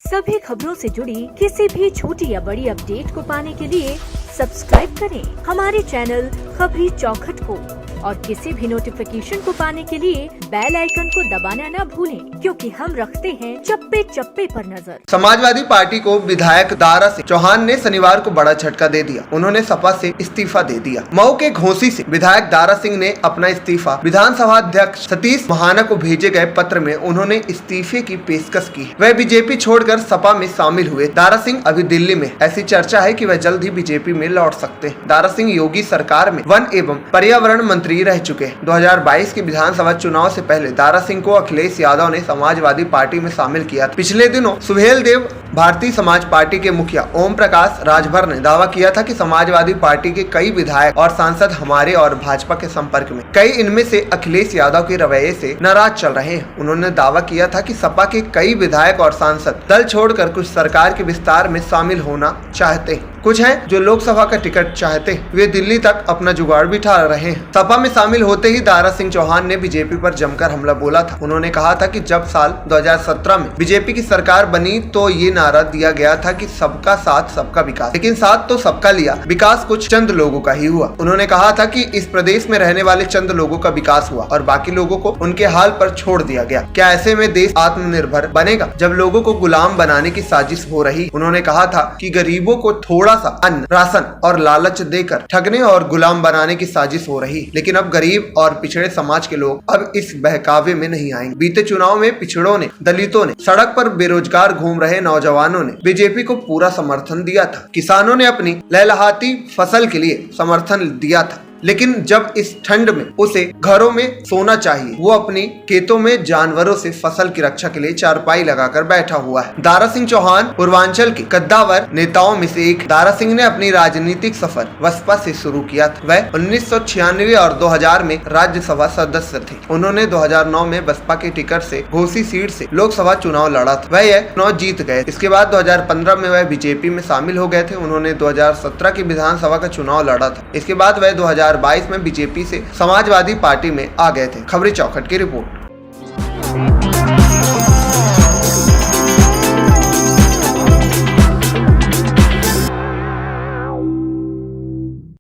सभी खबरों से जुड़ी किसी भी छोटी या बड़ी अपडेट को पाने के लिए सब्सक्राइब करें हमारे चैनल खबरी चौखट को और किसी भी नोटिफिकेशन को पाने के लिए बेल आइकन को दबाना न भूलें, क्योंकि हम रखते हैं चप्पे चप्पे पर नजर। समाजवादी पार्टी को विधायक दारा सिंह चौहान ने शनिवार को बड़ा झटका दे दिया। उन्होंने सपा से इस्तीफा दे दिया। मऊ के घोसी से विधायक दारा सिंह ने अपना इस्तीफा विधानसभा अध्यक्ष सतीश महाना को भेजे गए पत्र में उन्होंने इस्तीफे की पेशकश की। वह बीजेपी छोड़कर सपा में शामिल हुए। दारा सिंह अभी दिल्ली में। ऐसी चर्चा है कि वह जल्द ही बीजेपी में लौट सकते हैं। दारा सिंह योगी सरकार में वन एवं पर्यावरण मंत्री रह चुके हैं। 2022 के विधानसभा चुनाव से पहले दारा सिंह को अखिलेश यादव ने समाजवादी पार्टी में शामिल किया था। पिछले दिनों सुहेल देव भारतीय समाज पार्टी के मुखिया ओम प्रकाश राजभर ने दावा किया था कि समाजवादी पार्टी के कई विधायक और सांसद हमारे और भाजपा के संपर्क में, कई इनमें से अखिलेश यादव के रवैये से नाराज चल रहे हैं। उन्होंने दावा किया था कि सपा के कई विधायक और सांसद दल छोड़कर कुछ सरकार के विस्तार में शामिल होना चाहते हैं। कुछ हैं जो लोकसभा का टिकट चाहते हैं। वे दिल्ली तक अपना जुगाड़ बिठा रहे हैं। सपा में शामिल होते ही दारा सिंह चौहान ने बीजेपी पर जमकर हमला बोला था। उन्होंने कहा था कि जब साल 2017 में बीजेपी की सरकार बनी तो ये नारा दिया गया था कि सबका साथ सबका विकास, लेकिन साथ तो सबका लिया, विकास कुछ चंद लोगों का ही हुआ। उन्होंने कहा था कि इस प्रदेश में रहने वाले चंद लोगों का विकास हुआ और बाकी लोगों को उनके हाल पर छोड़ दिया गया। क्या ऐसे में देश आत्मनिर्भर बनेगा जब लोगों को गुलाम बनाने की साजिश हो रही? उन्होंने कहा था कि गरीबों को थोड़ा सा अन्न, राशन और लालच देकर ठगने और गुलाम बनाने की साजिश हो रही, लेकिन अब गरीब और पिछड़े समाज के लोग अब इस बहकावे में नहीं आएंगे। बीते चुनाव में पिछड़ों ने, दलितों ने, सड़क पर बेरोजगार घूम रहे नौजवानों ने बीजेपी को पूरा समर्थन दिया था। किसानों ने अपनी लहलहाती फसल के लिए समर्थन दिया था, लेकिन जब इस ठंड में उसे घरों में सोना चाहिए, वो अपनी खेतों में जानवरों से फसल की रक्षा के लिए चारपाई लगाकर बैठा हुआ है। दारा सिंह चौहान पूर्वांचल के कद्दावर नेताओं में से एक। दारा सिंह ने अपनी राजनीतिक सफर बसपा से शुरू किया था। वह 1996 और 2000 में राज्यसभा सदस्य थे। उन्होंने 2009 में बसपा के टिकट से घोसी सीट से लोकसभा चुनाव लड़ा था। वह यह चुनाव जीत गए। इसके बाद 2015 में वह बीजेपी में शामिल हो गए थे। उन्होंने 2017 की विधानसभा का चुनाव लड़ा था। इसके बाद वह 2022 में बीजेपी से समाजवादी पार्टी में आ गए थे। खबरी चौखट की रिपोर्ट।